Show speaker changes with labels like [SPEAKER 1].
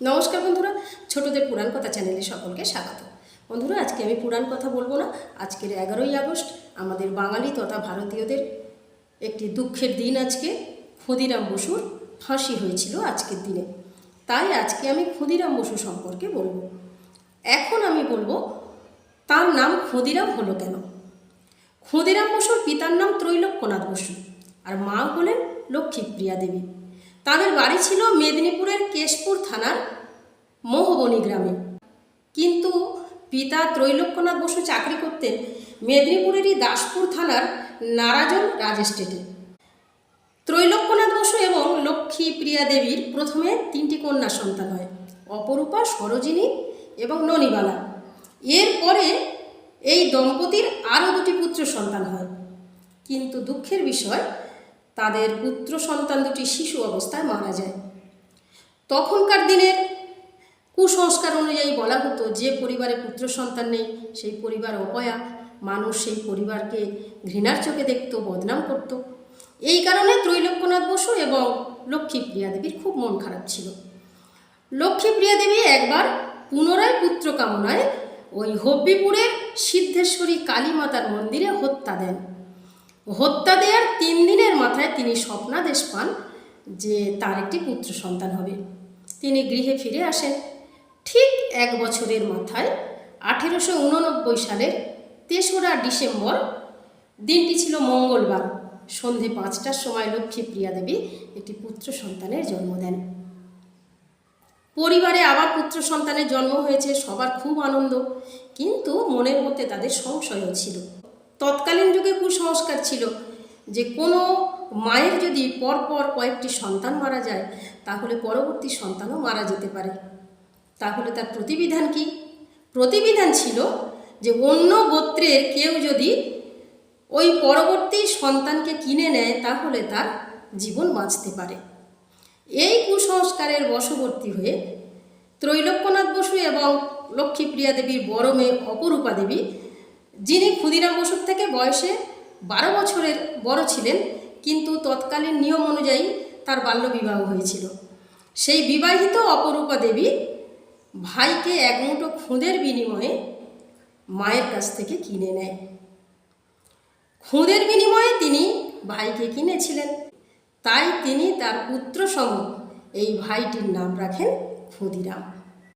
[SPEAKER 1] নমস্কার বন্ধুরা, ছোটদের পুরাণ কথা চ্যানেলে সকলকে স্বাগত। বন্ধুরা, আজকে আমি পুরাণ কথা বলবো না। আজকের 11ই আগস্ট আমাদের বাঙালি তথা ভারতীয়দের একটি দুঃখের দিন। আজকে ক্ষুদিরাম বসুর ফাঁসি হয়েছিল আজকের দিনে, তাই আজকে আমি ক্ষুদিরাম বসু সম্পর্কে বলবো। এখন আমি বলবো তার নাম ক্ষুদিরাম হলো কেন। ক্ষুদিরাম বসুর পিতার নাম ত্রৈলোক্যনাথ বসু আর মা হলেন লক্ষ্মীপ্রিয়া দেবী। তাদের বাড়ি ছিল মেদিনীপুরের কেশপুর থানার মোহবনী গ্রামে। কিন্তু পিতা ত্রৈলোক্যনাথ বসু চাকরি করতেন মেদিনীপুরেরই দাসপুর থানার নারাজল রাজ এস্টেটে। ত্রৈলোক্যনাথ বসু এবং লক্ষ্মীপ্রিয়া দেবীর প্রথমে 3টি কন্যা সন্তান হয়, অপরূপা, সরোজিনী এবং ননিবালা। এরপরে এই দম্পতির আরও 2টি পুত্র সন্তান হয়, কিন্তু দুঃখের বিষয় তাদের পুত্র সন্তান 2টি শিশু অবস্থায় মারা যায়। তখনকার দিনের কুসংস্কার অনুযায়ী বলা হতো যে পরিবারে পুত্র সন্তান নেই সেই পরিবার অপয়া, মানুষ সেই পরিবারকে ঘৃণার চোখে দেখত, বদনাম করত। এই কারণে ত্রৈলোক্যনাথ বসু এবং লক্ষ্মীপ্রিয়া দেবীর খুব মন খারাপ ছিল। লক্ষ্মীপ্রিয়া দেবী একবার পুনরায় পুত্র কামনায় ওই হব্বিপুরের সিদ্ধেশ্বরী কালী মাতার মন্দিরে হত্যা দেন। হত্যা দেওয়ার 3 দিনের মাথায় তিনি স্বপ্নাদেশ পান যে তার একটি পুত্র সন্তান হবে। তিনি গৃহে ফিরে আসেন। ঠিক 1 বছরের মাথায় 1889 সালের 3রা ডিসেম্বর, দিনটি ছিল মঙ্গলবার, সন্ধে 5টার সময় লক্ষ্মীপ্রিয়া দেবী একটি পুত্র সন্তানের জন্ম দেন। পরিবারে আবার পুত্র সন্তানের জন্ম হয়েছে, সবার খুব আনন্দ, কিন্তু মনের মধ্যে তাদের সংশয়ও ছিল। তৎকালীন যুগে কুসংস্কার ছিল যে কোনো মায়ের যদি পরপর কয়েকটি সন্তান মারা যায় তাহলে পরবর্তী সন্তানও মারা যেতে পারে। তাহলে তার প্রতিবিধান কি? প্রতিবিধান ছিল যে অন্য গোত্রের কেউ যদি ওই পরবর্তী সন্তানকে কিনে নেয় তাহলে তার জীবন বাঁচতে পারে। এই কুসংস্কারের বশবর্তী হয়ে ত্রৈলোক্যনাথ বসু এবং লক্ষ্মীপ্রিয়া দেবীর বড় মেয়ে অপরূপা দেবী, যিনি ক্ষুদিরাম বসুর থেকে বয়সে 12 বছরের বড় ছিলেন, কিন্তু তৎকালীন নিয়ম অনুযায়ী তার বাল্যবিবাহ হয়েছিল, সেই বিবাহিত অপরূপা দেবী ভাইকে 1 মুঠো খুদের বিনিময়ে মায়ের কাছ থেকে কিনে নেয়। খুদের বিনিময়ে তিনি ভাইকে কিনেছিলেন, তাই তিনি তার পুত্র সম এই ভাইটির নাম রাখেন ক্ষুদিরাম।